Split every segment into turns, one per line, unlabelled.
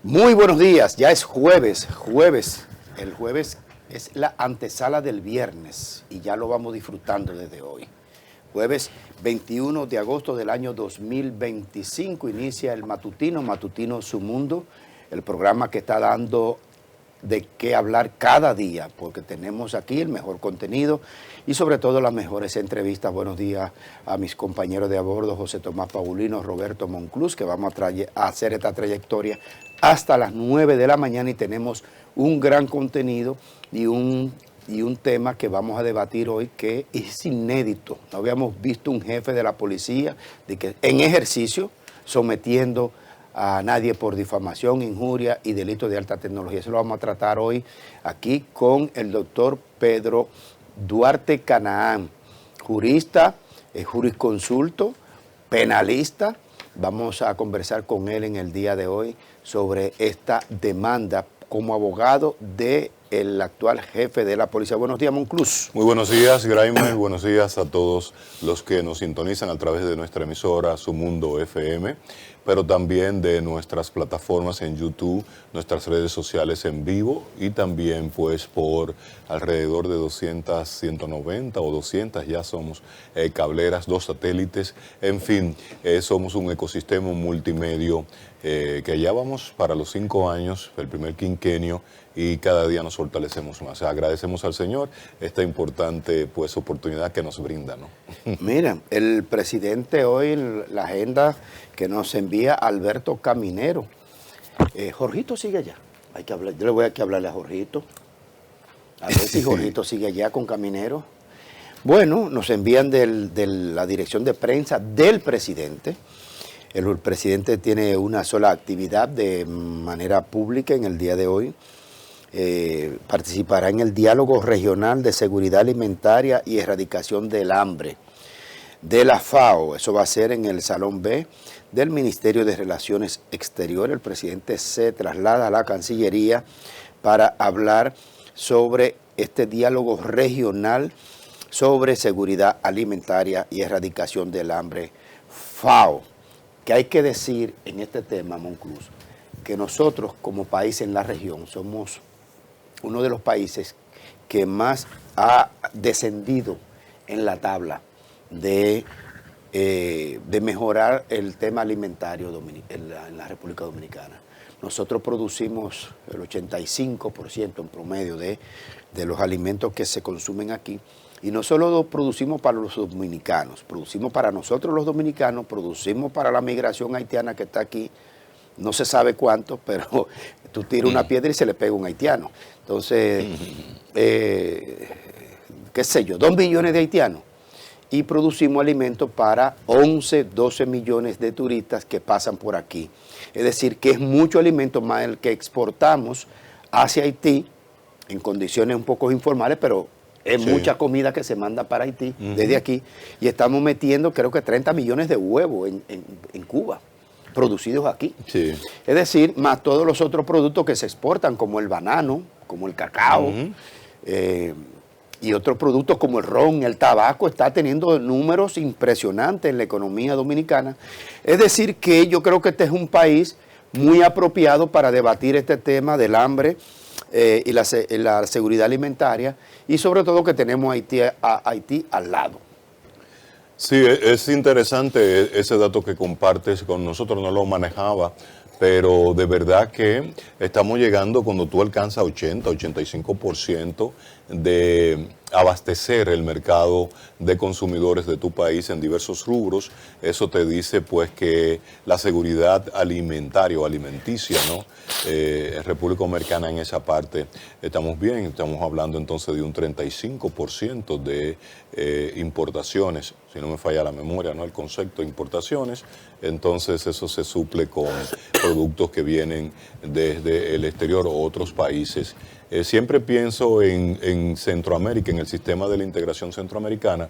Muy buenos días, ya es jueves. El jueves es la antesala del viernes y ya lo vamos disfrutando desde hoy. Jueves 21 de agosto del año 2025 inicia el Matutino Su Mundo, el programa que está dando de qué hablar cada día, porque tenemos aquí el mejor contenido y sobre todo las mejores entrevistas. Buenos días a mis compañeros de a bordo, José Tomás Paulino, Roberto Monclús, que vamos a hacer esta trayectoria hasta las 9 de la mañana y tenemos un gran contenido y un tema que vamos a debatir hoy que es inédito. No habíamos visto un jefe de la policía de que en ejercicio sometiendo a nadie por difamación, injuria y delitos de alta tecnología. Eso lo vamos a tratar hoy aquí con el doctor Pedro Duarte Canaán, jurista, jurisconsulto, penalista. Vamos a conversar con él en el día de hoy sobre esta demanda como abogado del actual jefe de la policía. Buenos días, Monclús.
Muy buenos días, Graimer. Buenos días a todos los que nos sintonizan a través de nuestra emisora Su Mundo FM, pero también de nuestras plataformas en YouTube, nuestras redes sociales en vivo y también pues por alrededor de 200, 190 o 200 ya somos cableras, 2 satélites, en fin, somos un ecosistema multimedio que ya vamos para los 5 años, el primer quinquenio, y cada día nos fortalecemos más. O sea, agradecemos al Señor esta importante pues oportunidad que nos brinda, ¿no?
Mira, el presidente hoy, la agenda que nos envía Alberto Caminero. Jorgito sigue allá. Hay que hablar, yo le voy a que hablarle a Jorgito. A ver si Jorgito sigue allá con Caminero. Bueno, nos envían de la dirección de prensa del presidente. El presidente tiene una sola actividad de manera pública en el día de hoy. Participará en el diálogo regional de seguridad alimentaria y erradicación del hambre de la FAO. Eso va a ser en el Salón B del Ministerio de Relaciones Exteriores. El presidente se traslada a la Cancillería para hablar sobre este diálogo regional sobre seguridad alimentaria y erradicación del hambre FAO. Que hay que decir en este tema, Monclús, que nosotros como país en la región somos uno de los países que más ha descendido en la tabla de mejorar el tema alimentario en la República Dominicana. Nosotros producimos el 85% en promedio de los alimentos que se consumen aquí. Y no solo lo producimos para los dominicanos, producimos para nosotros los dominicanos, producimos para la migración haitiana que está aquí, no se sabe cuánto, pero tú tiras una piedra y se le pega un haitiano. Entonces, qué sé yo, 2 millones de haitianos. Y producimos alimentos para 11, 12 millones de turistas que pasan por aquí. Es decir, que es mucho alimento más el que exportamos hacia Haití, en condiciones un poco informales, pero es mucha comida que se manda para Haití desde aquí. Y estamos metiendo, creo que 30 millones de huevos en Cuba, producidos aquí.
Sí.
Es decir, más todos los otros productos que se exportan, como el banano, como el cacao, y otros productos como el ron, el tabaco, está teniendo números impresionantes en la economía dominicana. Es decir, que yo creo que este es un país muy apropiado para debatir este tema del hambre y la seguridad alimentaria, y sobre todo que tenemos a Haití al lado.
Sí, es interesante ese dato que compartes con nosotros, no lo manejaba, pero de verdad que estamos llegando cuando tú alcanzas 80-85% de abastecer el mercado de consumidores de tu país en diversos rubros. Eso te dice pues que la seguridad alimentaria o alimenticia, ¿no? En República Dominicana en esa parte estamos bien, estamos hablando entonces de un 35% de importaciones, si no me falla la memoria, ¿no? El concepto de importaciones, entonces eso se suple con productos que vienen desde el exterior o otros países. Siempre pienso en Centroamérica, en el sistema de la integración centroamericana,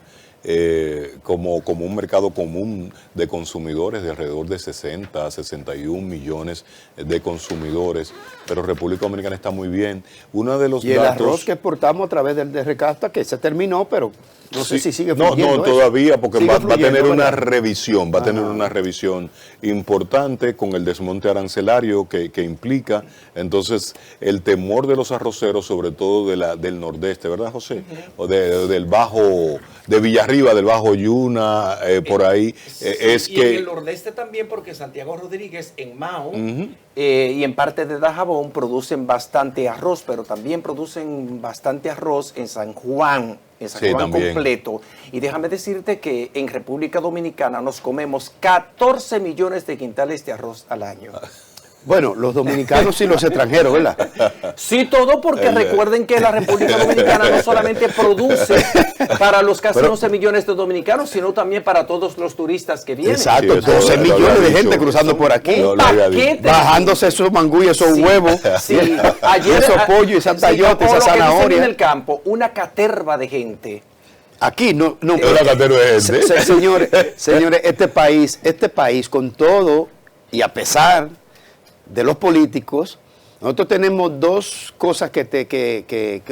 como un mercado común de consumidores de alrededor de 60 a 61 millones de consumidores, pero República Dominicana está muy bien. Uno de los
y el
datos,
arroz que exportamos a través del de Recasta, que se terminó, pero no sé si sigue
no,
fluyendo
no,
eso.
todavía, porque
Sigue
va a
fluyendo,
tener una
¿verdad?
revisión, va a tener una revisión importante con el desmonte arancelario que implica, entonces, el temor de los arroceros, sobre todo del nordeste, ¿verdad, José? O del Bajo, de Villarriba, del Bajo Yuna, por ahí,
Sí,
es
y
que...
en el nordeste también, porque Santiago Rodríguez en Mao y en parte de Dajabón producen bastante arroz, pero también producen bastante arroz en San Juan. En San
Sí,
Juan
también.
completo. Y déjame decirte que en República Dominicana nos comemos 14 millones de quintales de arroz al año.
Bueno, los dominicanos y los extranjeros, ¿verdad?
Sí, todo porque recuerden que la República Dominicana no solamente produce para los casi 11 millones de dominicanos, sino también para todos los turistas que vienen.
Exacto,
Sí, eso
12
lo
millones
había
de gente
dicho.
cruzando por aquí,
Lo había dicho.
Paquete.
bajándose esos mangú y esos
Sí,
huevos,
sí.
y esos pollos y esa tallota, esa
en el
zanahoria.
campo, una caterva de gente.
Aquí no,
Una caterva de gente.
señores, este país con todo y a pesar de los políticos, nosotros tenemos dos cosas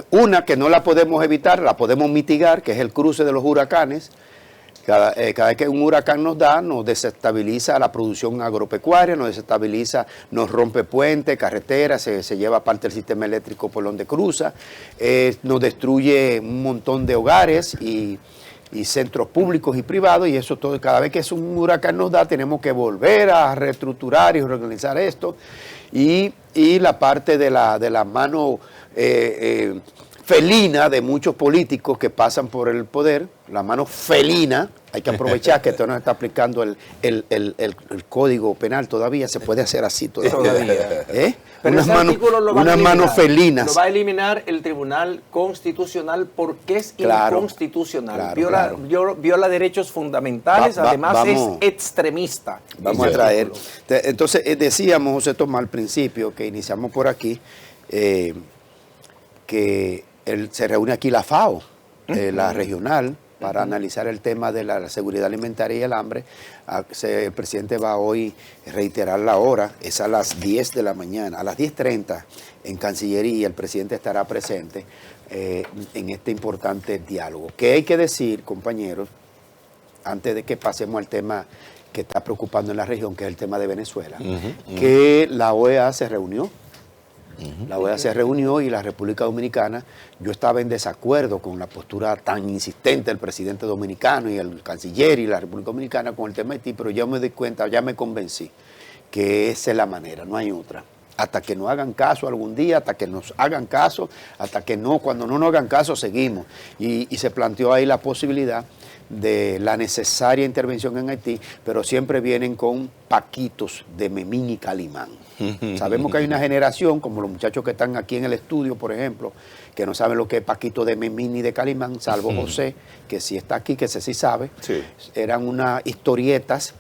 una que no la podemos evitar, la podemos mitigar, que es el cruce de los huracanes. Cada vez que un huracán nos desestabiliza la producción agropecuaria, nos desestabiliza, nos rompe puentes, carreteras, se lleva parte del sistema eléctrico por donde cruza, nos destruye un montón de hogares y centros públicos y privados, y eso todo, cada vez que es un huracán tenemos que volver a reestructurar y reorganizar esto, y la parte de la mano felina de muchos políticos que pasan por el poder, la mano felina, hay que aprovechar que esto no está aplicando el código penal todavía, se puede hacer así todavía.
Pero
Unas
ese artículo lo va a eliminar.
manos felinas.
Lo va a eliminar el Tribunal Constitucional porque es inconstitucional. Viola derechos fundamentales, además es extremista.
Vamos a traer. Entonces, decíamos, José Tomás, al principio, que iniciamos por aquí, que se reúne aquí la FAO, la regional, para analizar el tema de la seguridad alimentaria y el hambre. El presidente va hoy a reiterar la hora, es a las 10 de la mañana, a las 10:30 en Cancillería el presidente estará presente en este importante diálogo. ¿Qué hay que decir, compañeros, antes de que pasemos al tema que está preocupando en la región, que es el tema de Venezuela? Que la OEA se reunió. La OEA se reunió y la República Dominicana, yo estaba en desacuerdo con la postura tan insistente del presidente dominicano y el canciller y la República Dominicana con el tema de Haití, pero ya me di cuenta, ya me convencí que esa es la manera, no hay otra. Hasta que nos hagan caso algún día, hasta que nos hagan caso, hasta que no, cuando no nos hagan caso seguimos. Y se planteó ahí la posibilidad de la necesaria intervención en Haití, pero siempre vienen con paquitos de Memín y Calimán. Sabemos que hay una generación, como los muchachos que están aquí en el estudio, por ejemplo, que no saben lo que es paquito de Memín y de Calimán, salvo José, que sí está aquí, que ese sí sabe.
Sí.
Eran unas historietas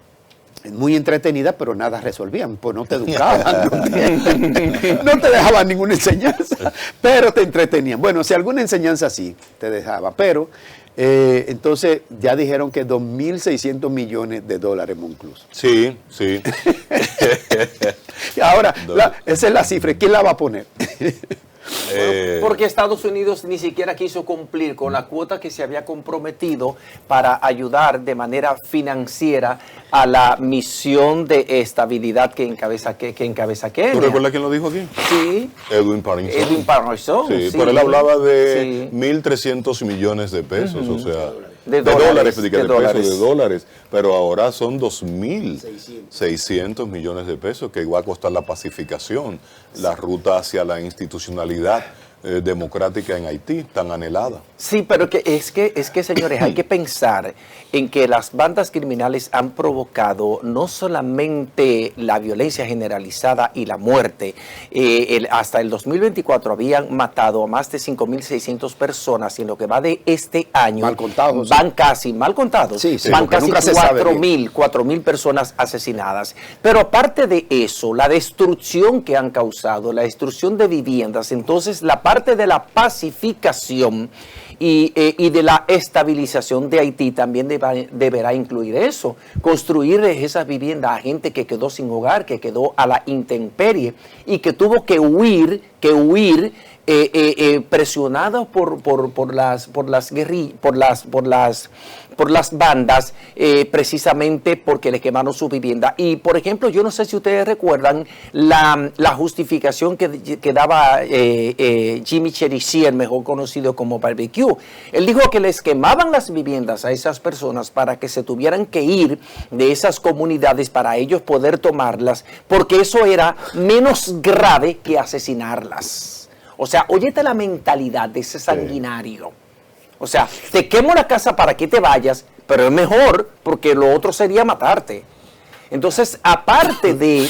muy entretenidas, pero nada resolvían, pues no te educaban, no te dejaban ninguna enseñanza, pero te entretenían. Bueno, si alguna enseñanza sí te dejaba, pero entonces ya dijeron que 2.600 millones de dólares Monclús.
Sí, sí.
Y ahora, esa es la cifra, ¿quién la va a poner?
Porque Estados Unidos ni siquiera quiso cumplir con la cuota que se había comprometido para ayudar de manera financiera a la misión de estabilidad que encabeza Kenia.
¿Tú recuerdas quién lo dijo aquí?
Sí.
Edwin Parinson.
Edwin Parinson.
Sí,
Sí.
pero él hablaba de
Sí.
1.300 millones de pesos, o sea,
De
dólares,
dólares.
de dólares, pero ahora son 2.600 millones de pesos que va a costar la pacificación, la ruta hacia la institucionalidad democrática en Haití, tan anhelada.
Sí, pero es que, señores, hay que pensar en que las bandas criminales han provocado no solamente la violencia generalizada y la muerte. Hasta el 2024 habían matado a más de 5.600 personas y en lo que va de este año
Mal contados.
van casi, mal contados,
Sí, sí,
van
porque
casi
nunca se sabe bien.
4.000 personas asesinadas. Pero aparte de eso, la destrucción que han causado, la destrucción de viviendas, entonces la parte de la pacificación y de la estabilización de Haití también deberá incluir eso, construir esas viviendas a gente que quedó sin hogar, que quedó a la intemperie y que tuvo que huir presionados por las bandas, precisamente porque le quemaron su vivienda. Y por ejemplo, yo no sé si ustedes recuerdan la justificación que daba Jimmy Cherisier, mejor conocido como Barbecue. Él dijo que les quemaban las viviendas a esas personas para que se tuvieran que ir de esas comunidades para ellos poder tomarlas, porque eso era menos grave que asesinarlas. O sea, óyete la mentalidad de ese sanguinario. O sea, te quemo la casa para que te vayas, pero es mejor porque lo otro sería matarte. Entonces, aparte de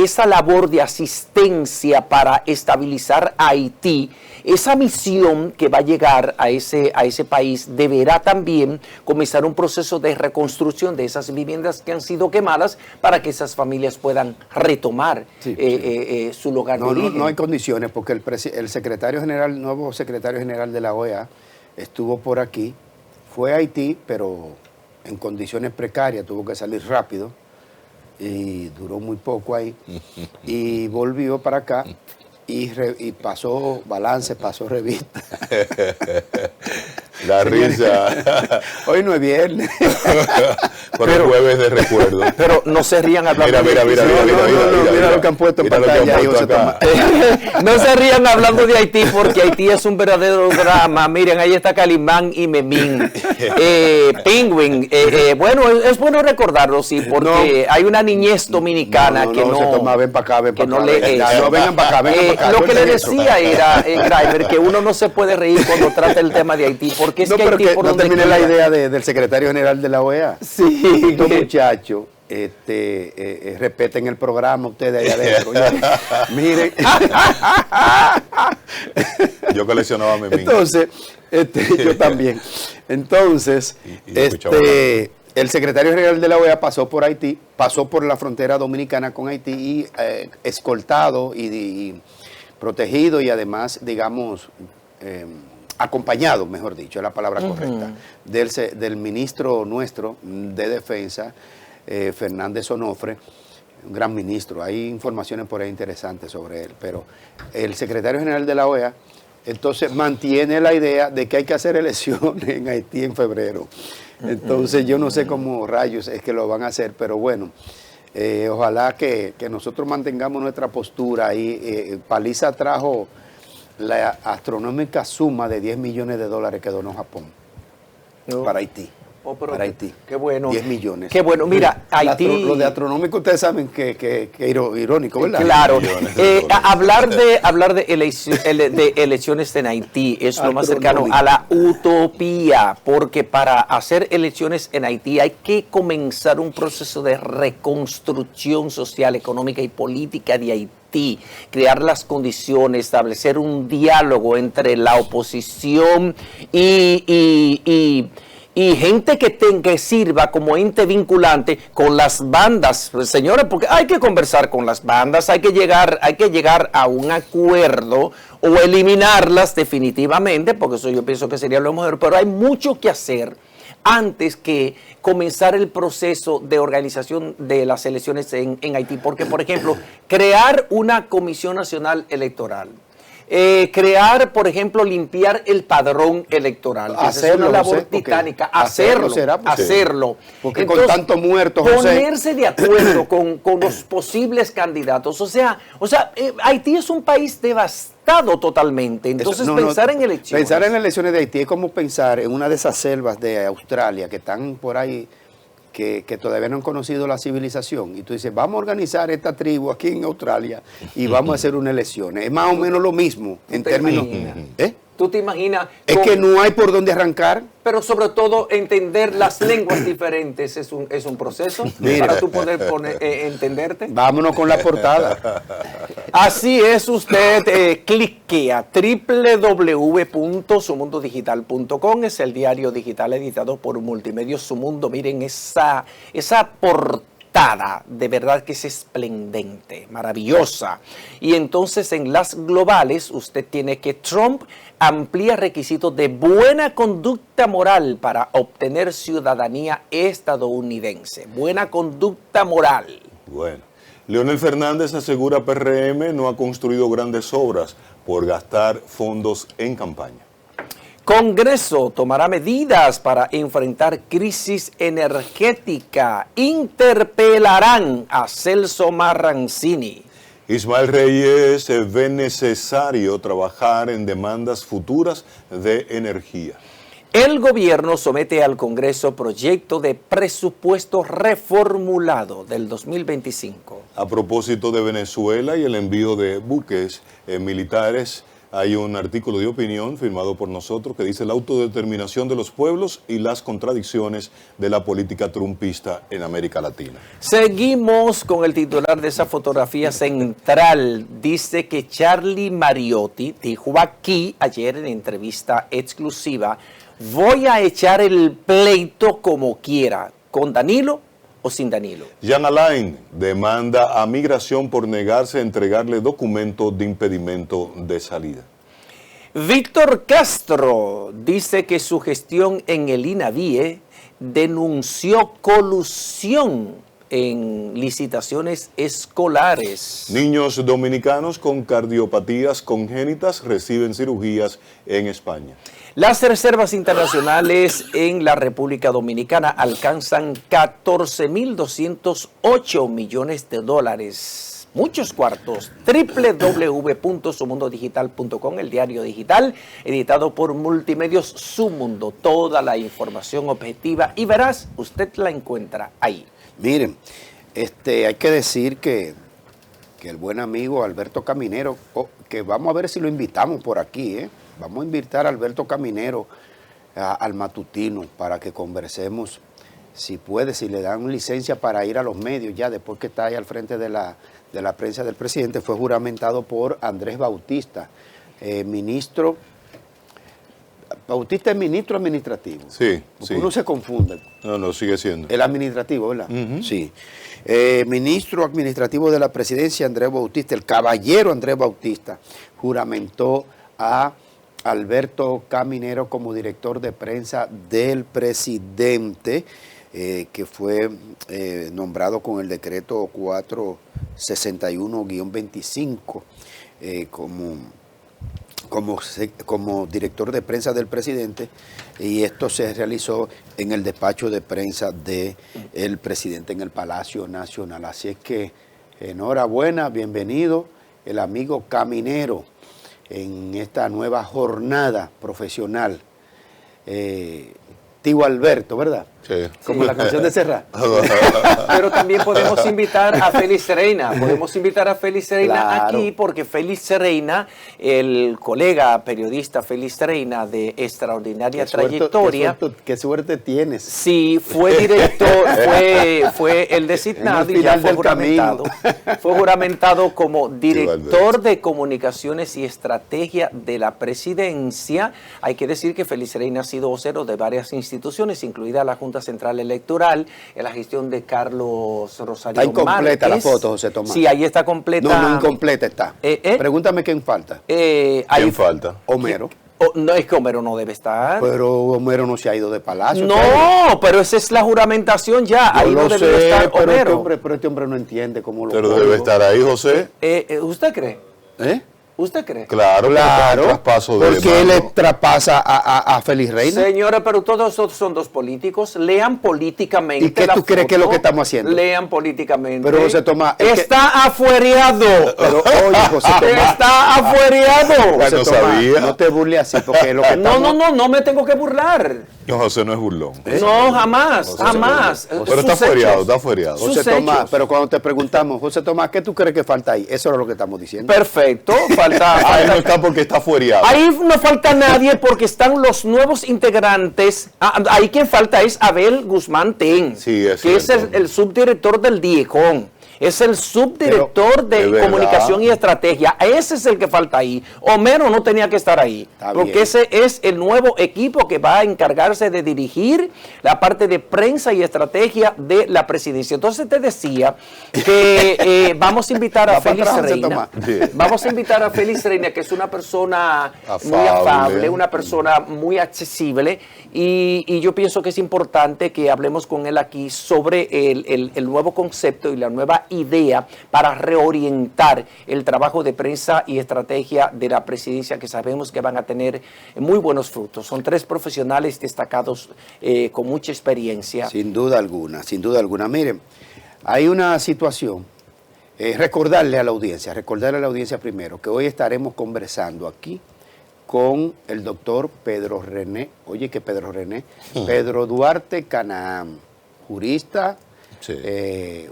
esa labor de asistencia para estabilizar a Haití, esa misión que va a llegar a ese país deberá también comenzar un proceso de reconstrucción de esas viviendas que han sido quemadas para que esas familias puedan retomar su lugar de origen.
No hay condiciones porque el secretario general, nuevo secretario general de la OEA, estuvo por aquí, fue a Haití, pero en condiciones precarias, tuvo que salir rápido y duró muy poco ahí y volvió para acá y pasó balance, pasó revista.
La risa.
Hoy no es viernes.
Pero jueves de recuerdo.
Pero no se rían hablando
mira,
mira lo que han puesto en pantalla.
No se rían hablando de Haití porque Haití es un verdadero drama. Miren, ahí está Calimán y Memín. Penguin. Bueno, es bueno recordarlo, sí, porque hay una niñez dominicana que no...
se toma, ven para acá, ven para acá.
Vengan para acá, vengan para acá. Lo que le decía era, Grimer, que uno no se puede reír cuando trata el tema de Haití, porque es que Haití por
no terminé la idea del secretario general de la OEA.
Sí.
Estos muchachos respeten el programa ustedes allá adentro. Miren.
Yo coleccionaba Memín.
Entonces, yo también. Entonces, el secretario general de la OEA pasó por Haití, pasó por la frontera dominicana con Haití y escoltado y protegido y además, digamos, acompañado, mejor dicho, es la palabra correcta, del ministro nuestro de Defensa, Fernández Onofre, un gran ministro. Hay informaciones por ahí interesantes sobre él, pero el secretario general de la OEA entonces mantiene la idea de que hay que hacer elecciones en Haití en febrero. Entonces yo no sé cómo rayos es que lo van a hacer, pero bueno, ojalá que nosotros mantengamos nuestra postura ahí. Paliza trajo la astronómica suma de $10 millones que donó Japón para Haití. Para Haití.
Qué bueno.
10 millones.
Qué bueno. Mira, Haití...
Lo de astronómico, ustedes saben que irónico, ¿verdad?
Claro. Hablar de elecciones en Haití es lo más cercano a la utopía, porque para hacer elecciones en Haití hay que comenzar un proceso de reconstrucción social, económica y política de Haití. Crear las condiciones, establecer un diálogo entre la oposición y gente que sirva como ente vinculante con las bandas, señores, porque hay que conversar con las bandas, hay que llegar a un acuerdo o eliminarlas definitivamente, porque eso yo pienso que sería lo mejor, pero hay mucho que hacer antes que comenzar el proceso de organización de las elecciones en Haití, porque, por ejemplo, crear una comisión nacional electoral, crear, por ejemplo, limpiar el padrón electoral.
Hacerlo,
es una labor titánica. Hacerlo.
Porque
entonces,
con tantos muertos,
ponerse de acuerdo con los posibles candidatos. O sea, Haití es un país devastado totalmente. Entonces, pensar en elecciones.
Pensar en elecciones de Haití es como pensar en una de esas selvas de Australia que están por ahí, que todavía no han conocido la civilización, y tú dices, vamos a organizar esta tribu aquí en Australia y vamos a hacer unas elecciones. Es más o menos lo mismo en términos...
¿Tú te imaginas?
Es que no hay por dónde arrancar.
Pero sobre todo entender las lenguas diferentes es un proceso.
Mira,
para tú poder entenderte.
Vámonos con la portada.
Así es, usted clique a www.sumundodigital.com, es el diario digital editado por Multimedios Su Mundo. Miren esa portada portada de verdad que es esplendente, maravillosa. Y entonces en las globales usted tiene que Trump amplía requisitos de buena conducta moral para obtener ciudadanía estadounidense. Buena conducta moral.
Bueno, Leonel Fernández asegura PRM no ha construido grandes obras por gastar fondos en campaña.
Congreso tomará medidas para enfrentar crisis energética. Interpelarán a Celso Marrancini.
Ismael Reyes ve necesario trabajar en demandas futuras de energía.
El gobierno somete al Congreso proyecto de presupuesto reformulado del 2025.
A propósito de Venezuela y el envío de buques militares, hay un artículo de opinión firmado por nosotros que dice la autodeterminación de los pueblos y las contradicciones de la política trumpista en América Latina.
Seguimos con el titular de esa fotografía central. Dice que Charlie Mariotti dijo aquí ayer en entrevista exclusiva: voy a echar el pleito como quiera, con Danilo o sin Danilo.
Jan Alain demanda a Migración por negarse a entregarle documentos de impedimento de salida.
Víctor Castro dice que su gestión en el INAVIE denunció colusión en licitaciones escolares.
Niños dominicanos con cardiopatías congénitas reciben cirugías en España.
Las reservas internacionales en la República Dominicana alcanzan 14.208 millones de dólares. Muchos cuartos. www.sumundodigital.com, el diario digital, editado por Multimedios Su Mundo. Toda la información objetiva y veraz, usted la encuentra ahí.
Miren, hay que decir que el buen amigo Alberto Caminero, que vamos a ver si lo invitamos por aquí, vamos a invitar a Alberto Caminero al matutino para que conversemos, si puede, si le dan licencia para ir a los medios ya después que está ahí al frente de la prensa del presidente. Fue juramentado por Andrés Bautista, ministro. Bautista es ministro administrativo.
Sí,
porque
sí.
uno se confunde.
No, sigue siendo.
El administrativo, ¿verdad? Sí. Ministro administrativo de la presidencia, Andrés Bautista, el caballero Andrés Bautista, juramentó a Alberto Caminero como director de prensa del presidente, que fue nombrado con el decreto 461-25 como director de prensa del presidente, y esto se realizó en el despacho de prensa del presidente en el Palacio Nacional. Así es que enhorabuena, bienvenido el amigo Caminero en esta nueva jornada profesional. Tío Alberto, ¿verdad?
Sí.
Como la canción de Serrat.
Pero también podemos invitar a Félix Reina. Podemos invitar a Félix Reina
Claro.
aquí porque Félix Reina, el colega periodista Félix Reina de extraordinaria trayectoria.
Qué suerte tienes.
Sí, fue director, fue el designado
En el
y ya
final
fue
del
juramentado.
camino.
Fue juramentado como director
Alberto.
de comunicaciones y estrategia de la presidencia. Hay que decir que Félix Reina ha sido vocero de varias instituciones, incluida la Junta Central Electoral, en la gestión de Carlos Rosario
Está incompleta
Márquez.
la foto, José Tomás.
Sí, ahí está completa.
No, incompleta está. Pregúntame quién falta.
Ahí
¿Quién falta?
Homero.
no, es que Homero no debe estar.
Pero Homero no se ha ido de palacio. ¿qué?
No, pero esa es la juramentación ya.
Yo
Ahí no
lo
debe
sé,
estar
pero
Homero.
este hombre no entiende cómo lo
Pero
pongo.
debe estar ahí, José.
¿Usted cree?
¿Eh?
¿Usted cree?
Claro,
Claro,
el traspaso de
porque él
mando.
traspasa a Félix Reina.
Señora, pero todos son dos políticos. Lean políticamente.
¿Y qué
la
tú crees que es lo que estamos haciendo?
Lean políticamente.
Pero, José Tomás, es que-
Está afuereado.
Pero oye, José Tomás.
Está afuereado.
José
no
Tomás,
sabía.
no te burles así, porque es lo que estamos...
No me tengo que burlar.
No, José no es burlón.
No, jamás,
José
jamás.
Pero
Sus
está feriado,
hechos.
está feriado.
Sus
José Tomás,
hechos.
pero cuando te preguntamos, José Tomás, ¿qué tú crees que falta ahí? Eso es lo que estamos diciendo.
Perfecto.
Ahí no está porque está feriado.
Ahí no falta nadie porque están los nuevos integrantes. Ahí quien falta es Abel Guzmán Ten,
Sí, es
que es
cierto.
el subdirector del DIECON. Es el subdirector de
¿es
comunicación
verdad?
y estrategia. Ese es el que falta ahí. Homero no tenía que estar ahí.
Está
Porque
bien.
ese es el nuevo equipo que va a encargarse de dirigir la parte de prensa y estrategia de la presidencia. Entonces te decía que vamos a invitar a
Va para
Félix
atrás,
Reina.
Tomás.
Bien.
Vamos a invitar a Félix Reina, que es una persona muy
Afable.
afable, una persona muy accesible, y yo pienso que es importante que hablemos con él aquí sobre el nuevo concepto y la nueva idea para reorientar el trabajo de prensa y estrategia de la presidencia, que sabemos que van a tener muy buenos frutos. Son 3 profesionales destacados con mucha experiencia.
Sin duda alguna, sin duda alguna. Miren, hay una situación, recordarle a la audiencia primero, que hoy estaremos conversando aquí con el doctor Pedro René, Pedro Duarte Canaán, jurista,
Sí.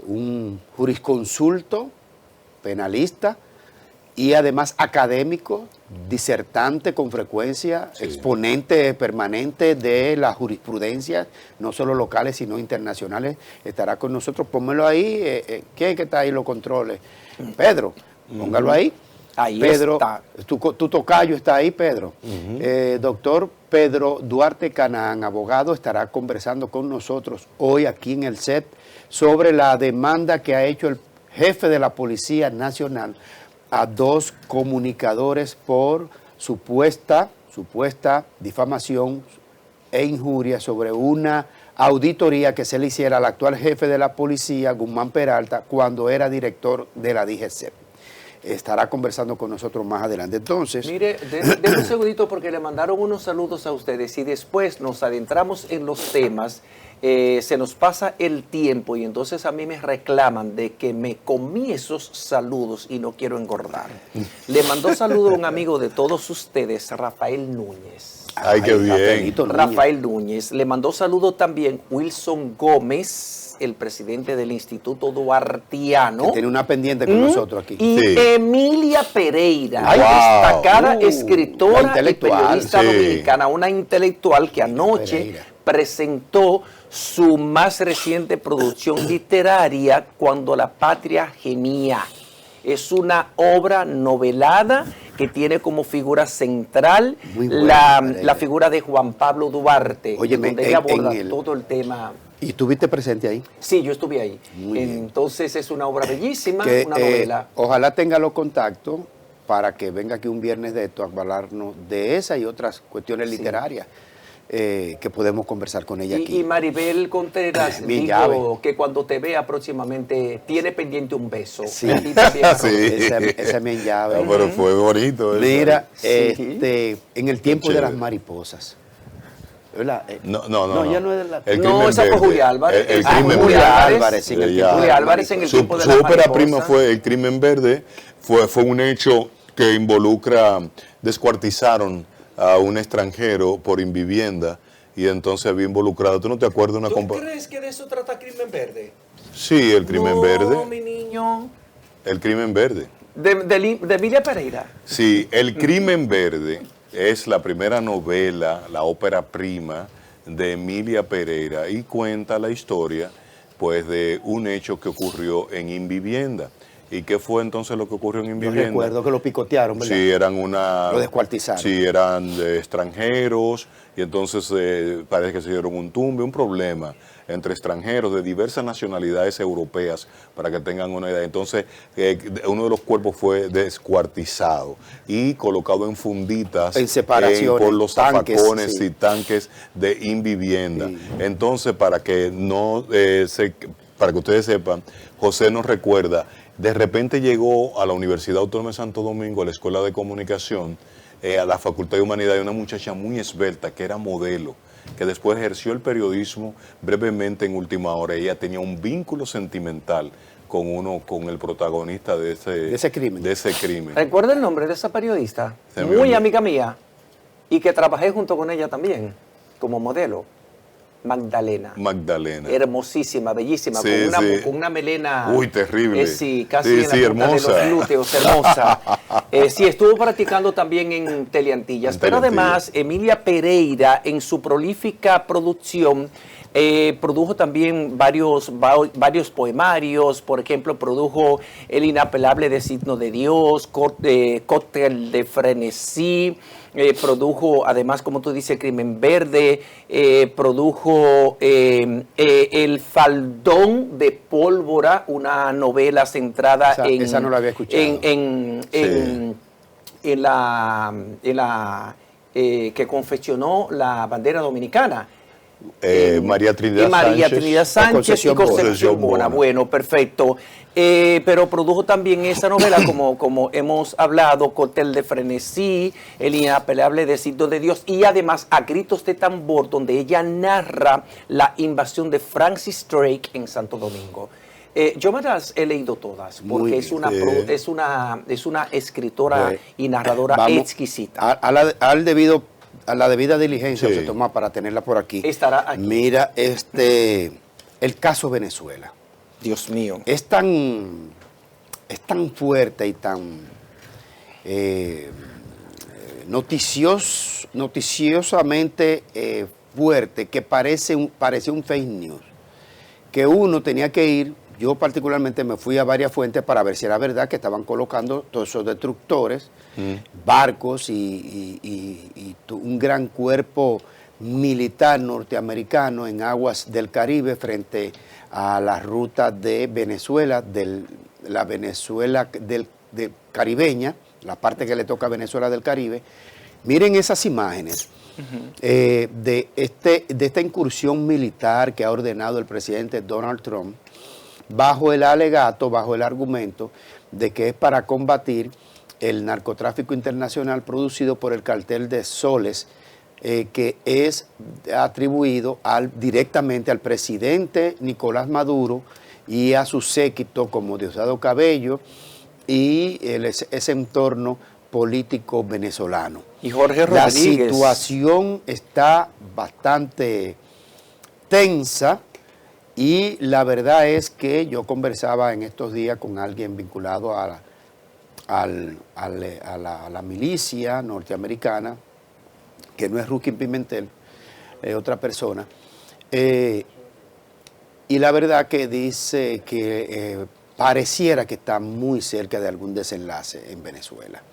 un jurisconsulto, penalista y además académico, disertante con frecuencia,
Sí.
exponente permanente de la jurisprudencia, no solo locales sino internacionales. Estará con nosotros. Pónmelo ahí. ¿Quién es que está ahí en los controles? Pedro, póngalo ahí.
Ahí
Pedro,
está.
tu tocayo está ahí, Pedro. Doctor Pedro Duarte Canaán, abogado, estará conversando con nosotros hoy aquí en el set sobre la demanda que ha hecho el jefe de la Policía Nacional a 2 comunicadores por supuesta difamación e injuria sobre una auditoría que se le hiciera al actual jefe de la policía, Guzmán Peralta, cuando era director de la DGCEP. Estará conversando con nosotros más adelante. Entonces,
Mire, denme un segundito porque le mandaron unos saludos a ustedes y después nos adentramos en los temas. Se nos pasa el tiempo y entonces a mí me reclaman de que me comí esos saludos y no quiero engordar. Le mandó saludo a un amigo de todos ustedes, Rafael Núñez.
Ay, qué bien.
Rafaelito Núñez.
Rafael Núñez. Le mandó saludo también Wilson Gómez, el presidente del Instituto Duartiano.
que tiene una pendiente con nosotros aquí.
Y
Sí.
Emilia Pereira,
Ay,
destacada
la
escritora y
intelectual,
periodista
sí.
dominicana, una intelectual que anoche
Pereira.
presentó su más reciente producción literaria, Cuando la patria gemía. Es una obra novelada que tiene como figura central
Muy buena, Pereira.
la figura de Juan Pablo Duarte,
Óyeme,
donde ella aborda
en el-
todo el tema.
¿Y estuviste presente ahí?
Sí, yo estuve ahí.
Muy bien.
Entonces es una obra bellísima,
Que,
una novela.
ojalá tenga los contactos para que venga aquí un viernes de esto a hablarnos de esa y otras cuestiones
Sí.
literarias que podemos conversar con ella aquí.
Y Maribel Contreras
Mi
dijo
llave.
que cuando te vea próximamente tiene pendiente un beso.
Sí.
Y a ti también,
Sí.
Esa es mi llave.
Ah, pero fue bonito eso.
Mira,
Sí.
en el tiempo de
Chévere.
las mariposas. ¿Verdad?
No,
ya no es de la...
El
No,
crimen
esa fue
verde.
Julia Álvarez.
El
Ah,
crimen
Julia
verde.
Álvarez,
en el
Ella-
tiempo de
Julia
las
Álvarez en el
Su,
tiempo de
su
las
ópera
mariposas.
prima fue El crimen verde, fue un hecho que involucra, descuartizaron a un extranjero por invivienda y entonces había involucrado, ¿tú no te acuerdas de una
¿Tú
compa?
crees que de eso trata Crimen Verde?
Sí, el crimen
No,
verde,
mi niño.
el crimen verde.
De Emilia Pereira.
Sí, El crimen verde es la primera novela, la ópera prima de Emilia Pereira y cuenta la historia pues de un hecho que ocurrió en Invivienda. ¿Y qué fue entonces lo que ocurrió en
Yo
Invivienda?
recuerdo que lo picotearon, ¿verdad?
Sí, eran una...
Lo descuartizaron.
Sí, eran extranjeros y entonces parece que se dieron un tumbe, un problema entre extranjeros de diversas nacionalidades europeas, para que tengan una idea. Entonces, uno de los cuerpos fue descuartizado y colocado en funditas
En separaciones,
por los
tanques,
zafacones
sí.
y tanques de Invivienda.
Sí.
Entonces, para que no para que ustedes sepan, José nos recuerda, de repente llegó a la Universidad Autónoma de Santo Domingo, a la Escuela de Comunicación, a la Facultad de Humanidad, y una muchacha muy esbelta que era modelo, que después ejerció el periodismo brevemente en última hora. Ella tenía un vínculo sentimental con el protagonista de ese crimen.
¿Recuerda el nombre de esa periodista?
Se me
Muy
olvidó.
amiga mía. Y que trabajé junto con ella también, como modelo. Magdalena.
Magdalena.
Hermosísima, bellísima,
Sí, sí.
con una melena.
Uy, terrible.
Sí, casi
Sí,
en la
sí,
punta
hermosa.
de los glúteos, hermosa. Sí, estuvo practicando también en Teleantillas.
En
Pero
Teleantillas.
además, Emilia Pereira, en su prolífica producción, Produjo también varios poemarios, por ejemplo, produjo El inapelable de Signo de Dios, Cóctel de Frenesí, produjo además, como tú dices, Crimen Verde, produjo El Faldón de Pólvora, una novela centrada
esa no la había escuchado.
en la que confeccionó la bandera dominicana.
María Trinidad
María
Sánchez,
Trinidad Sánchez y Concepción Bona. Bueno, perfecto. Pero produjo también esa novela, como hemos hablado, Cóctel de Frenesí, El inapelable de Signo de Dios, y además A Gritos de Tambor, donde ella narra la invasión de Francis Drake en Santo Domingo. Yo me las he leído todas, porque es una escritora y narradora exquisita.
A la debida diligencia se toma para tenerla por aquí.
Estará aquí.
Mira, el caso Venezuela.
Dios mío.
Es tan fuerte y tan noticiosamente fuerte que parece un fake news. Que uno tenía que ir, yo particularmente me fui a varias fuentes para ver si era verdad que estaban colocando todos esos destructores, barcos y un gran cuerpo militar norteamericano en aguas del Caribe frente a la ruta de Venezuela, la Venezuela del caribeña, la parte que le toca a Venezuela del Caribe. Miren esas imágenes de esta incursión militar que ha ordenado el presidente Donald Trump bajo el alegato, bajo el argumento de que es para combatir el narcotráfico internacional producido por el cartel de Soles, que es atribuido directamente al presidente Nicolás Maduro y a su séquito como Diosdado Cabello y ese entorno político venezolano.
Y Jorge Rodríguez.
La situación está bastante tensa y la verdad es que yo conversaba en estos días con alguien vinculado a la milicia norteamericana, que no es Rookie Pimentel, es otra persona, y la verdad que dice que pareciera que está muy cerca de algún desenlace en Venezuela.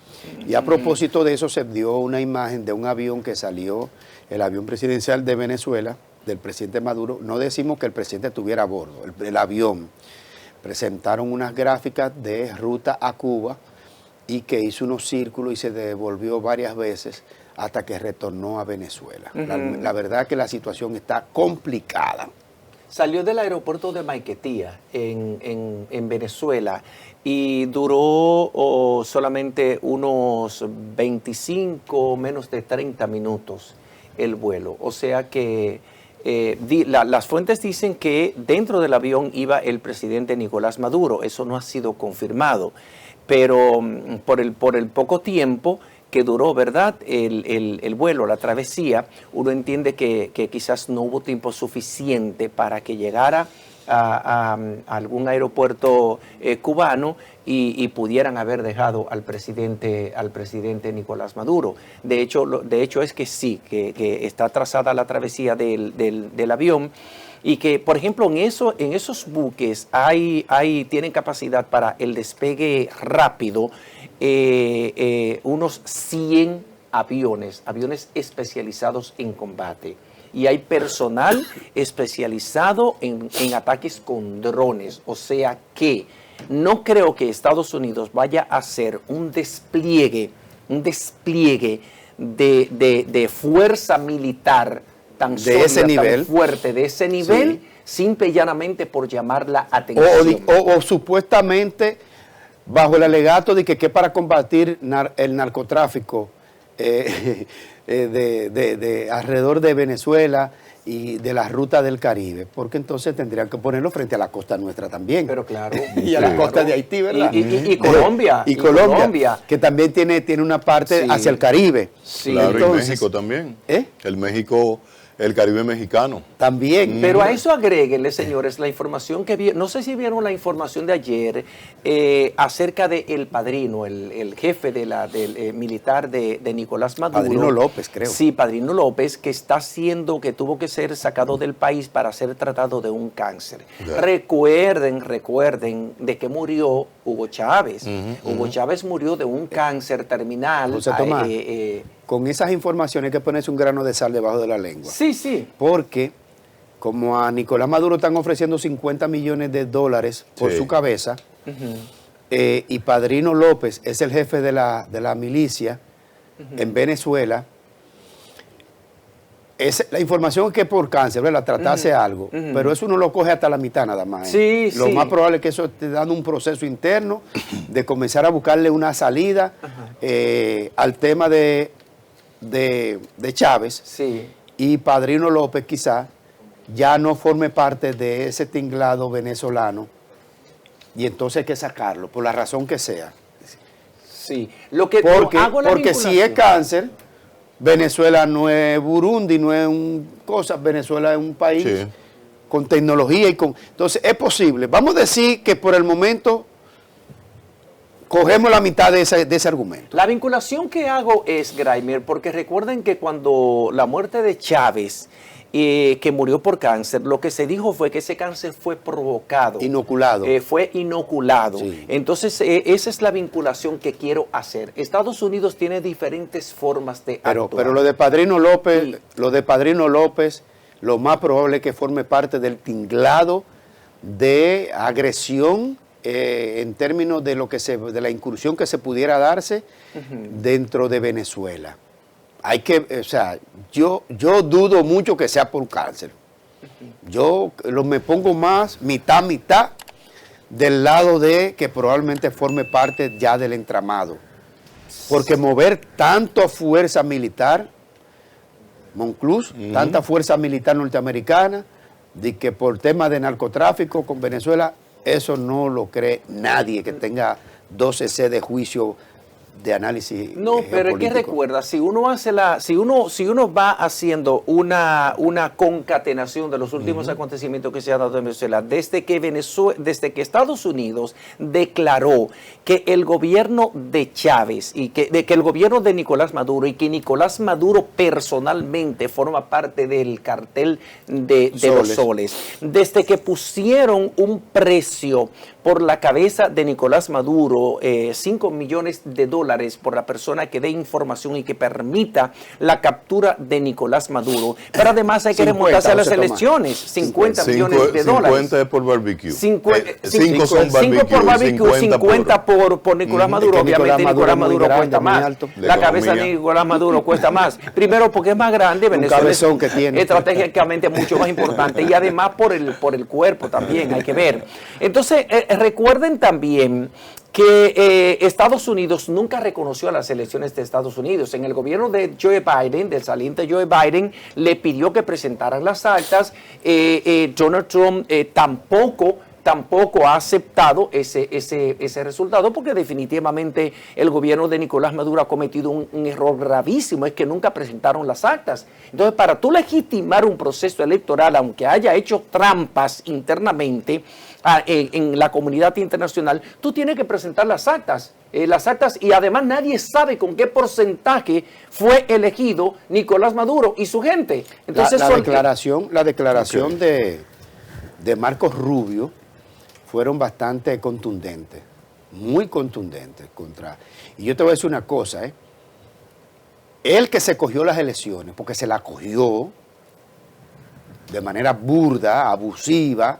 Y a propósito de eso se dio una imagen de un avión que salió, el avión presidencial de Venezuela, del presidente Maduro. No decimos que el presidente estuviera a bordo, el avión. Presentaron unas gráficas de ruta a Cuba y que hizo unos círculos y se devolvió varias veces hasta que retornó a Venezuela. La verdad que la situación está complicada.
Salió del aeropuerto de Maiquetía, en Venezuela, y duró solamente unos 25, menos de 30 minutos el vuelo. O sea que las fuentes dicen que dentro del avión iba el presidente Nicolás Maduro. Eso no ha sido confirmado. Pero por el poco tiempo que duró, ¿verdad?, el vuelo, la travesía, uno entiende que quizás no hubo tiempo suficiente para que llegara a algún aeropuerto cubano y pudieran haber dejado al presidente Nicolás Maduro. De hecho es que sí, que está trazada la travesía del avión y que, por ejemplo, en esos buques tienen capacidad para el despegue rápido, unos 100 aviones especializados en combate. Y hay personal especializado en ataques con drones. O sea que no creo que Estados Unidos vaya a hacer un despliegue de fuerza militar tan sólida, tan fuerte, de ese nivel, simple y llanamente por llamar la atención.
O supuestamente bajo el alegato de que es para combatir el narcotráfico de alrededor de Venezuela y de la ruta del Caribe, porque entonces tendrían que ponerlo frente a la costa nuestra también.
Pero claro.
Y a la costa de Haití, ¿verdad?
Y Colombia.
Y Colombia, que también tiene una parte hacia el Caribe.
Sí. Claro, entonces, y México también. El México el Caribe mexicano.
También.
Pero a eso agréguenle, señores, la información que vi, no sé si vieron la información de ayer acerca de El Padrino, el jefe del militar de Nicolás Maduro.
Padrino López, creo.
Sí, Padrino López, que tuvo que ser sacado del país para ser tratado de un cáncer.
Yeah.
Recuerden de que murió Hugo Chávez. Hugo Chávez murió de un cáncer terminal.
José Tomás, con esas informaciones hay que ponerse un grano de sal debajo de la lengua.
Sí, sí.
Porque como a Nicolás Maduro están ofreciendo 50 millones de dólares por su cabeza, y Padrino López es el jefe de la milicia en Venezuela, la información es que por cáncer, ¿verdad? Tratase algo, pero eso uno lo coge hasta la mitad nada más.
Sí,
Lo más probable es que eso esté dando un proceso interno de comenzar a buscarle una salida al tema de Chávez.
Sí.
Y Padrino López quizá ya no forme parte de ese tinglado venezolano y entonces hay que sacarlo, por la razón que sea.
Sí. Lo que
porque si es cáncer, Venezuela no es Burundi, no es Venezuela es un país con tecnología entonces es posible. Vamos a decir que por el momento cogemos la mitad de ese argumento.
La vinculación que hago es, Graimer, porque recuerden que cuando la muerte de Chávez, que murió por cáncer, lo que se dijo fue que ese cáncer fue provocado.
Inoculado.
Fue inoculado.
Sí.
Entonces, esa es la vinculación que quiero hacer. Estados Unidos tiene diferentes formas de actuar.
Pero lo de Padrino López, lo más probable es que forme parte del tinglado de agresión en términos de de la incursión que se pudiera darse dentro de Venezuela. Yo dudo mucho que sea por cáncer. Yo me pongo más mitad del lado de que probablemente forme parte ya del entramado. Porque mover tanto fuerza militar, Monclús, tanta fuerza militar norteamericana, de que por tema de narcotráfico con Venezuela, eso no lo cree nadie que tenga 12C de juicio de análisis.
No, pero es que recuerda, si uno va haciendo una concatenación de los últimos acontecimientos que se han dado en Venezuela, desde que Estados Unidos declaró que el gobierno de Chávez y que el gobierno de Nicolás Maduro y que Nicolás Maduro personalmente forma parte del cartel de los soles, desde que pusieron un precio por la cabeza de Nicolás Maduro, $5 millones por la persona que dé información y que permita la captura de Nicolás Maduro. Pero además hay que remontarse a las elecciones, 50 millones de dólares.
50 es por barbecue.
5
son barbecue,
por barbecue, 50 por Nicolás Maduro. Obviamente Nicolás Maduro cuesta más. La cabeza de Nicolás Maduro cuesta más. Primero porque es más grande, Venezuela es
que tiene.
Estratégicamente mucho más importante y además por el cuerpo también hay que ver. Entonces recuerden también que Estados Unidos nunca reconoció a las elecciones de Estados Unidos. En el gobierno de Joe Biden, del saliente Joe Biden, le pidió que presentaran las actas. Donald Trump tampoco ha aceptado ese resultado porque definitivamente el gobierno de Nicolás Maduro ha cometido un error gravísimo, es que nunca presentaron las actas. Entonces, para tú legitimar un proceso electoral, aunque haya hecho trampas internamente en la comunidad internacional, tú tienes que presentar las actas y además nadie sabe con qué porcentaje fue elegido Nicolás Maduro y su gente. Entonces,
la declaración de Marcos Rubio fueron bastante contundentes, muy contundentes y yo te voy a decir una cosa, él que se cogió las elecciones, porque se la cogió de manera burda, abusiva,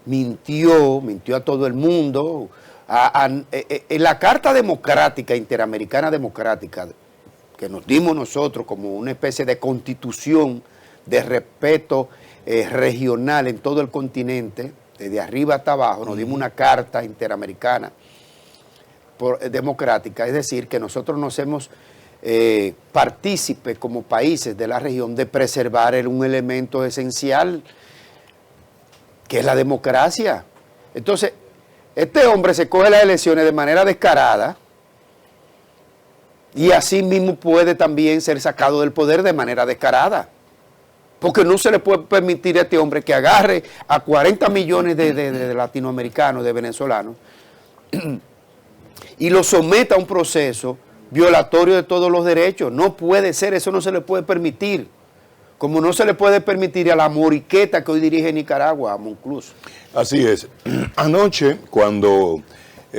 mintió a todo el mundo. En la Carta Democrática, Interamericana Democrática, que nos dimos nosotros como una especie de constitución de respeto regional en todo el continente, desde arriba hasta abajo, nos dimos una carta interamericana democrática, es decir, que nosotros nos hemos partícipes como países de la región de preservar un elemento esencial que es la democracia. Entonces, este hombre se coge las elecciones de manera descarada y así mismo puede también ser sacado del poder de manera descarada. Porque no se le puede permitir a este hombre que agarre a 40 millones de latinoamericanos, de venezolanos, y lo someta a un proceso violatorio de todos los derechos. No puede ser, eso no se le puede permitir. Como no se le puede permitir a la moriqueta que hoy dirige Nicaragua, a Monclús.
Así es. Anoche, cuando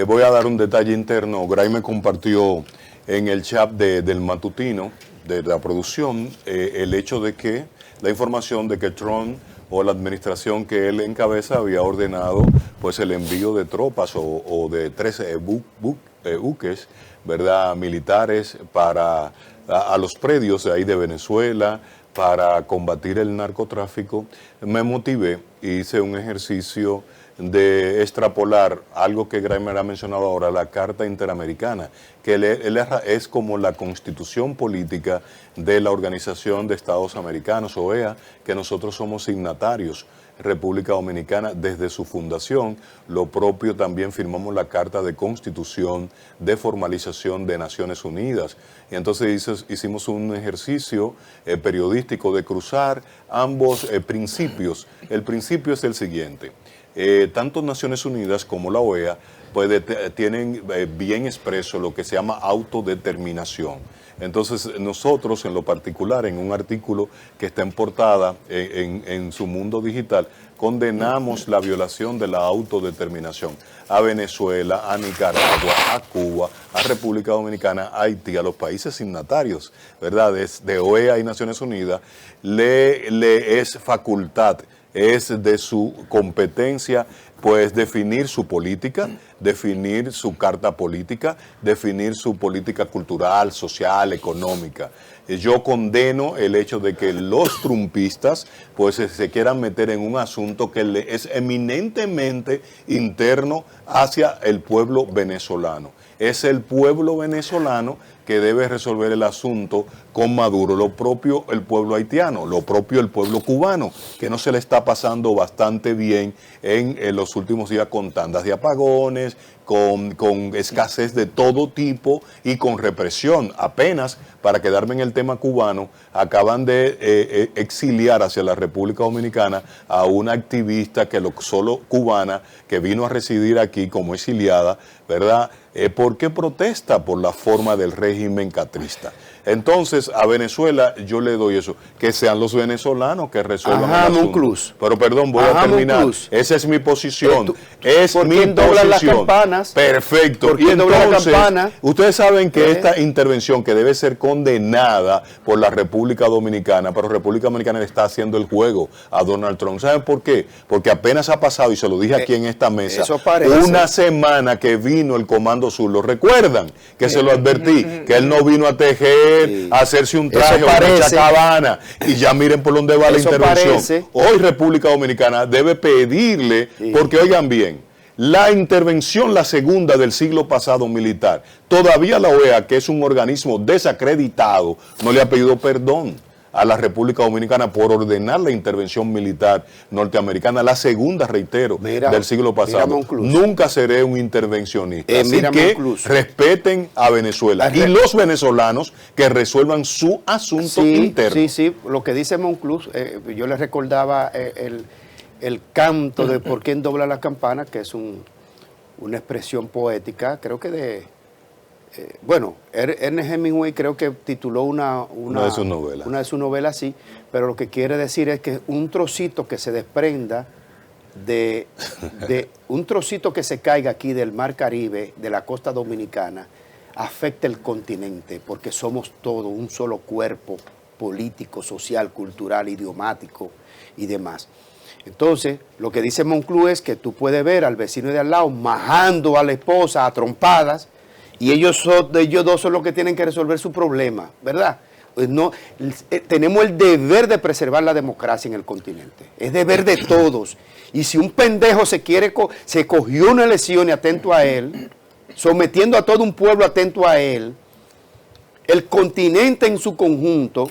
voy a dar un detalle interno, Gray me compartió en el chat del matutino, de la producción, el hecho de que, la información de que Trump o la administración que él encabeza había ordenado pues el envío de tropas o de 13 buques, ¿verdad?, militares para a los predios de ahí de Venezuela para combatir el narcotráfico. Me motivé y hice un ejercicio de extrapolar algo que Graimer ha mencionado ahora, la Carta Interamericana, que es como la constitución política de la Organización de Estados Americanos, OEA, que nosotros somos signatarios. República Dominicana, desde su fundación, lo propio también firmamos la Carta de Constitución de Formalización de Naciones Unidas. Y entonces hicimos un ejercicio periodístico de cruzar ambos principios. El principio es el siguiente. Tanto Naciones Unidas como la OEA pues, tienen bien expreso lo que se llama autodeterminación. Entonces nosotros en lo particular, en un artículo que está en portada en su mundo digital, condenamos la violación de la autodeterminación a Venezuela, a Nicaragua, a Cuba, a República Dominicana, a Haití, a los países signatarios, ¿verdad?, de OEA y Naciones Unidas, le es facultad, es de su competencia, pues definir su política, definir su carta política, definir su política cultural, social, económica. Yo condeno el hecho de que los trumpistas pues se quieran meter en un asunto que es eminentemente interno hacia el pueblo venezolano. Es el pueblo venezolano que debe resolver el asunto con Maduro, lo propio el pueblo haitiano, lo propio el pueblo cubano, que no se le está pasando bastante bien en los últimos días con tandas de apagones, con escasez de todo tipo y con represión. Apenas, para quedarme en el tema cubano, acaban de exiliar hacia la República Dominicana a una activista solo cubana que vino a residir aquí como exiliada, ¿verdad?, porque protesta por la forma del régimen castrista. Entonces, a Venezuela yo le doy eso, que sean los venezolanos que resuelvan el asunto.
Monclús.
Pero perdón, voy a terminar.
Monclús.
Esa es mi posición. Es
¿por
mi
quién doblan las
posición.
campanas?
Perfecto.
¿Por
Y
quién doblan las
entonces,
campanas?
ustedes saben que esta intervención que debe ser condenada por la República Dominicana, pero República Dominicana le está haciendo el juego a Donald Trump. ¿Saben por qué? Porque apenas ha pasado, y se lo dije aquí en esta mesa, una semana que vino el Comando Sur. ¿Lo recuerdan? Que se lo advertí, que él no vino a tejer, a hacerse un traje o una chacabana, y ya miren por dónde va la intervención. Hoy República Dominicana debe pedirle, porque oigan bien, la intervención, la segunda del siglo pasado militar, todavía la OEA, que es un organismo desacreditado, no le ha pedido perdón a la República Dominicana por ordenar la intervención militar norteamericana, la segunda, reitero, del siglo pasado. Nunca seré un intervencionista. Así que respeten a Venezuela y los venezolanos que resuelvan su asunto interno.
Sí, sí, lo que dice Monclús, yo le recordaba el canto de por quién dobla la campana, que es una expresión poética, creo que bueno, Ernest Hemingway creo que tituló una de sus novelas, sí, pero lo que quiere decir es que un trocito que se desprenda de un trocito que se caiga aquí del Mar Caribe, de la costa dominicana, afecta el continente, porque somos todo un solo cuerpo político, social, cultural, idiomático y demás. Entonces, lo que dice Monclús es que tú puedes ver al vecino de al lado majando a la esposa a trompadas, y ellos dos son los que tienen que resolver su problema, ¿verdad? Pues no, tenemos el deber de preservar la democracia en el continente. Es deber de todos. Y si un pendejo se cogió una elección y atento a él, sometiendo a todo un pueblo atento a él, el continente en su conjunto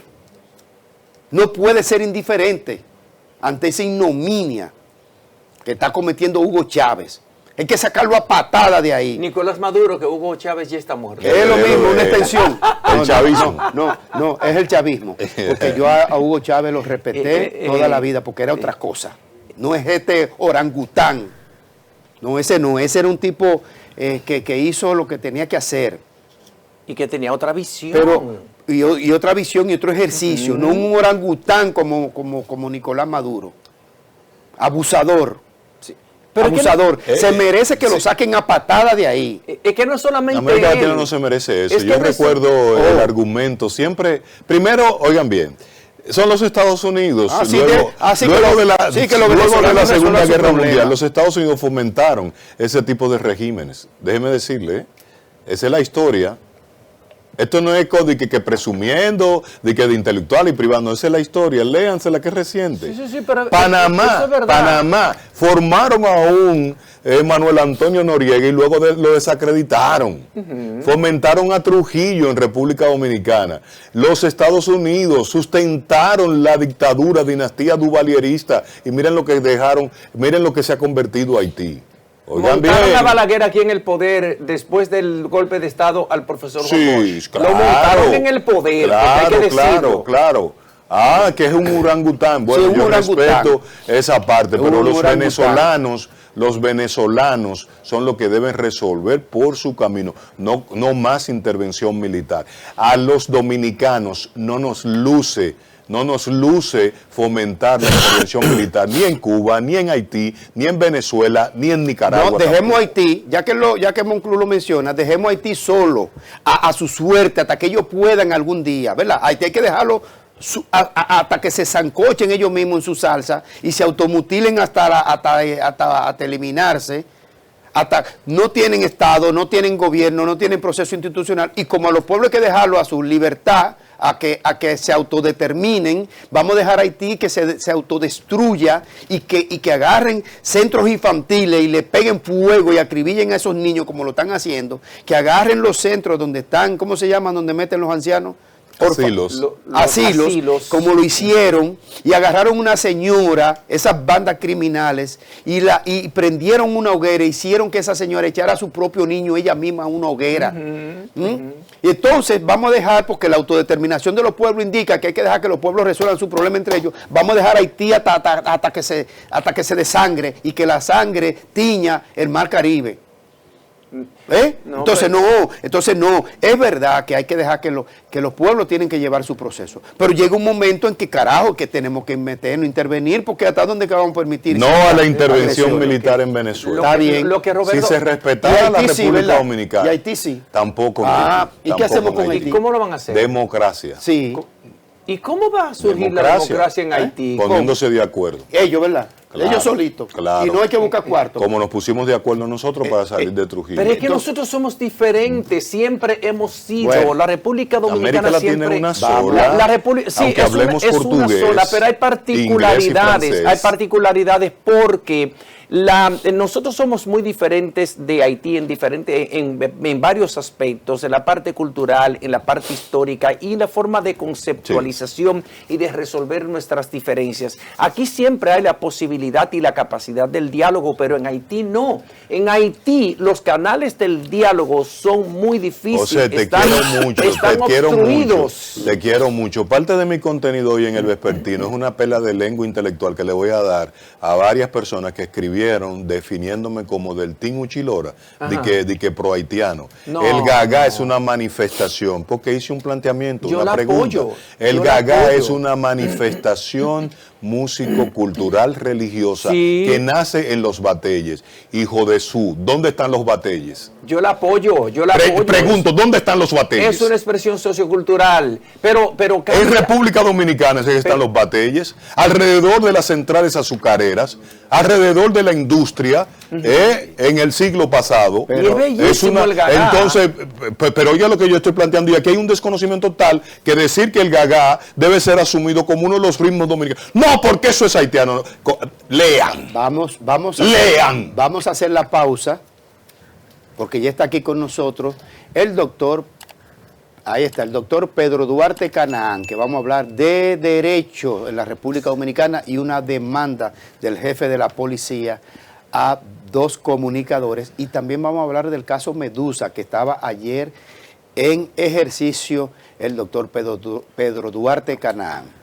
no puede ser indiferente ante esa ignominia que está cometiendo Hugo Chávez. Hay que sacarlo a patada de ahí.
Nicolás Maduro, que Hugo Chávez ya está muerto.
Es lo mismo, una extensión.
El chavismo.
No, es el chavismo. Porque yo a Hugo Chávez lo respeté toda la vida porque era otra cosa. No es este orangután. No, ese no. Ese era un tipo que hizo lo que tenía que hacer.
Y que tenía otra visión.
Pero, y otra visión y otro ejercicio. No un orangután como Nicolás Maduro. Abusador.
Pero
Abusador. Se merece que lo saquen a patada de ahí.
Es que no es solamente
América Latina no se merece eso.
Es que
Yo
no es-
recuerdo el argumento siempre. Primero, oigan bien, son los Estados Unidos. Luego de la Segunda Guerra Mundial, los Estados Unidos fomentaron ese tipo de regímenes. Déjeme decirle, esa es la historia. Esto no es que presumiendo de que de intelectual y privado, no, esa es la historia, léansela que es reciente.
Sí, pero eso
Panamá,
es verdad.
Panamá, formaron a un Manuel Antonio Noriega y luego lo desacreditaron. Fomentaron a Trujillo en República Dominicana. Los Estados Unidos sustentaron la dictadura, dinastía duvalierista, y miren lo que dejaron, miren lo que se ha convertido Haití. Oigan
montaron
bien.
a Balaguer aquí en el poder después del golpe de Estado al profesor
Sí,
Robosch.
claro.
Lo montaron en el poder, porque hay que decirlo.
Claro. Ah, que es un orangután. Bueno,
Sí, un
yo
orangután.
respeto esa parte,
Un
pero
orangután.
los venezolanos son los que deben resolver por su camino, no más intervención militar. A los dominicanos no nos luce fomentar la intervención militar, ni en Cuba, ni en Haití, ni en Venezuela, ni en Nicaragua.
No, dejemos
tampoco.
Haití, ya que Monclús lo menciona, dejemos Haití solo, a su suerte, hasta que ellos puedan algún día, ¿verdad? Haití hay que dejarlo hasta que se zancochen ellos mismos en su salsa y se automutilen hasta eliminarse. Hasta no tienen Estado, no tienen gobierno, no tienen proceso institucional, y como a los pueblos hay que dejarlo a su libertad, a que se autodeterminen, vamos a dejar a Haití que se autodestruya y que agarren centros infantiles y le peguen fuego y acribillen a esos niños como lo están haciendo, que agarren los centros donde están, ¿cómo se llaman? Donde meten los ancianos.
Asilos.
Asilos, como lo hicieron, y agarraron una señora, esas bandas criminales, y prendieron una hoguera, hicieron que esa señora echara a su propio niño ella misma a una hoguera. Y entonces vamos a dejar, porque la autodeterminación de los pueblos indica que hay que dejar que los pueblos resuelvan su problema entre ellos, vamos a dejar a Haití hasta que se desangre y que la sangre tiña el mar Caribe.
No,
Entonces no, es verdad que hay que dejar que los pueblos tienen que llevar su proceso, pero llega un momento en que carajo que tenemos que meternos, intervenir, porque hasta dónde que vamos a permitir
No a la intervención
agresiones.
militar en Venezuela.
Está bien.
Lo que Roberto,
Si se respetara la
Haití sí,
República
¿verdad?
Dominicana.
Y Haití sí.
Tampoco. en
Ah,
Haití,
¿y qué
tampoco
hacemos
en
con
¿y
Haití?
cómo lo van a hacer?
Democracia.
Sí,
¿Y cómo va a surgir la democracia en Haití?
Poniéndose de acuerdo.
ellos, ¿verdad?
Claro,
Ellos solitos.
claro.
Y no hay que buscar cuarto.
Como nos pusimos de acuerdo nosotros para salir de Trujillo.
Pero es que nosotros somos diferentes, siempre hemos sido.
Bueno,
la República Dominicana
América Latina
siempre.
es una sola.
La República, sí,
aunque
es una,
hablemos
es una
portugués,
sola, pero hay
inglés y
particularidades.
francés.
Hay particularidades porque nosotros somos muy diferentes de Haití en varios aspectos, en la parte cultural, en la parte histórica y en la forma de conceptualización y de resolver nuestras diferencias. Aquí siempre hay la posibilidad y la capacidad del diálogo, pero en Haití no. En Haití los canales del diálogo son muy difíciles.
O sea, te
están
quiero mucho,
obstruidos.
te quiero mucho. Parte de mi contenido hoy en El Vespertino es una pela de lengua intelectual que le voy a dar a varias personas que escribieron definiéndome como del Team Uchilora, de que pro haitiano.
No,
el Gaga
no.
es una manifestación, porque hice un planteamiento,
Yo
una
la
pregunta.
apoyo,
El
yo la
Gaga
apoyo.
es una manifestación músico-cultural religiosa
Sí.
que nace en los bateyes. Hijo de su, ¿dónde están los bateyes?
Yo la apoyo, yo la apoyo.
Pregunto, ¿dónde están los bateyes?
Es una expresión sociocultural, pero
En
cambia.
República Dominicana están los bateyes, alrededor de las centrales azucareras, alrededor de la industria, en el siglo pasado.
Y es bellísimo el Gaga.
Entonces, pero oiga lo que yo estoy planteando, y aquí hay un desconocimiento tal que decir que el Gaga debe ser asumido como uno de los ritmos dominicanos. No, porque eso es haitiano. Lean. Lean.
Vamos a hacer la pausa, porque ya está aquí con nosotros el doctor, ahí está, el doctor Pedro Duarte Canaán, que vamos a hablar de derecho en la República Dominicana y una demanda del jefe de la policía a 2 comunicadores, y también vamos a hablar del caso Medusa, que estaba ayer en ejercicio el doctor Pedro Duarte Canaán.